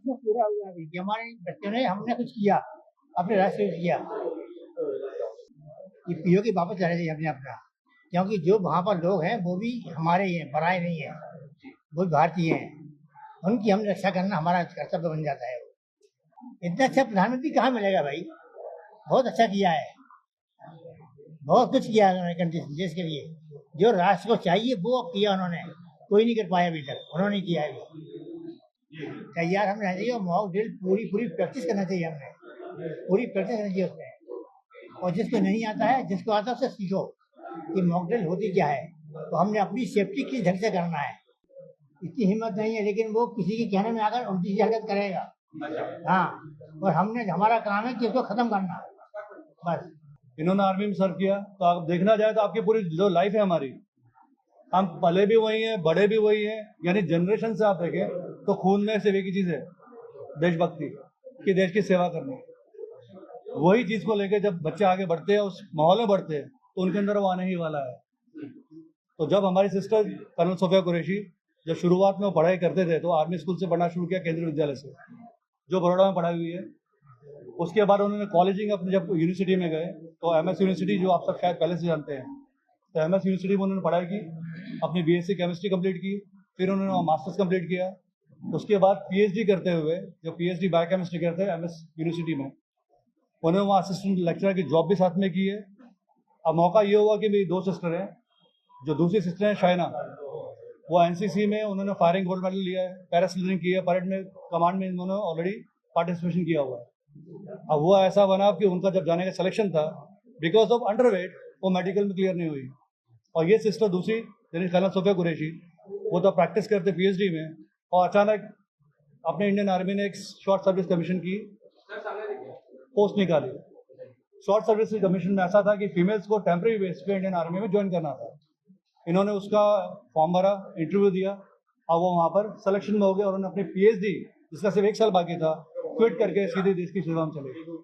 सपना पूरा हुआ अभी कि हमारे बच्चों ने हमने कुछ किया, अपने राष्ट्र के लिए किया। ये पीओ की वापस जाना चाहिए हमने अपना, क्योंकि जो वहाँ पर लोग हैं वो भी हमारे ही हैं, पराए नहीं है, वो भी भारतीय हैं। उनकी हम रक्षा करना हमारा कर्तव्य बन जाता है। इतना अच्छा प्रधानमंत्री कहाँ मिलेगा भाई, बहुत अच्छा किया है, बहुत कुछ किया है उन्होंने कंट्री देश के लिए। जो राष्ट्र को चाहिए वो किया उन्होंने, कोई नहीं कर पाया अभी तक, उन्होंने किया है। तैयार हम रहना चाहिए, मॉक ड्रिल पूरी पूरी प्रैक्टिस करना चाहिए, हमने पूरी प्रैक्टिस करनी चाहिए उसमें। और जिसको नहीं आता है, जिसको आता है उससे सीखो कि मॉक ड्रिल होती क्या है। तो हमने अपनी सेफ्टी किस ढंग से करना है, इतनी हिम्मत नहीं है, लेकिन वो किसी के कहने में आकर उल्टी सीधी हरकत करेगा। हाँ, और हमने हमारा काम है कि उसको खत्म करना, बस। इन्होंने आर्मी में सर्व किया, तो आप देखना जाए तो आपकी पूरी जो लाइफ है हमारी, हम पले भी वही हैं, बड़े भी वही हैं, यानी जनरेशन से आप देखें तो खून में सिर्फ एक ही चीज है, देशभक्ति कि देश की सेवा करनी। वही चीज को लेकर जब बच्चे आगे बढ़ते हैं, उस माहौल में बढ़ते हैं, तो उनके अंदर वो आने ही वाला है। तो जब हमारी सिस्टर कर्नल सोफिया कुरैशी जब शुरुआत में वो पढ़ाई करते थे, तो आर्मी स्कूल से पढ़ना शुरू किया, केंद्रीय विद्यालय से, जो बड़ौदा में पढ़ाई हुई है। उसके बाद उन्होंने कॉलेजिंग अपने जब यूनिवर्सिटी में गए, तो एमएस यूनिवर्सिटी, जो आप सब शायद पहले से जानते हैं, तो एमएस यूनिवर्सिटी में उन्होंने पढ़ाई की, अपनी बीएससी केमिस्ट्री कंप्लीट की, फिर उन्होंने मास्टर्स कंप्लीट किया। उसके बाद पीएचडी करते हुए, जो पीएचडी बायोकेमिस्ट्री करते हैं एमएस यूनिवर्सिटी में, उन्होंने वहाँ असिस्टेंट लेक्चरर की जॉब भी साथ में की है। अब मौका ये हुआ कि मेरी दो सिस्टर हैं, जो दूसरी सिस्टर हैं शाइना, वो एनसीसी में उन्होंने फायरिंग गोल्ड मेडल लिया है, पैरासिलिंग की है, परेड में कमांड में उन्होंने ऑलरेडी पार्टिसिपेशन किया हुआ है। अब वो ऐसा बना कि उनका जब जाने का सिलेक्शन था, बिकॉज ऑफ अंडरवेट वो मेडिकल में क्लियर नहीं हुई। और ये सिस्टर दूसरी यानी कर्नल सोफिया कुरैशी, वो तो प्रैक्टिस करते पीएचडी में, और अचानक अपने इंडियन आर्मी ने एक शॉर्ट सर्विस कमीशन की पोस्ट निकाली। शॉर्ट सर्विस कमीशन में ऐसा था कि फीमेल्स को टेम्परेरी बेस पे इंडियन आर्मी में ज्वाइन करना था। इन्होंने उसका फॉर्म भरा, इंटरव्यू दिया, और वो वहाँ पर सिलेक्शन में हो गया, और उन्होंने अपनी पीएचडी, जिसका सिर्फ 1 साल बाकी था, क्विट करके सीधे देश की सेवा में चले गए।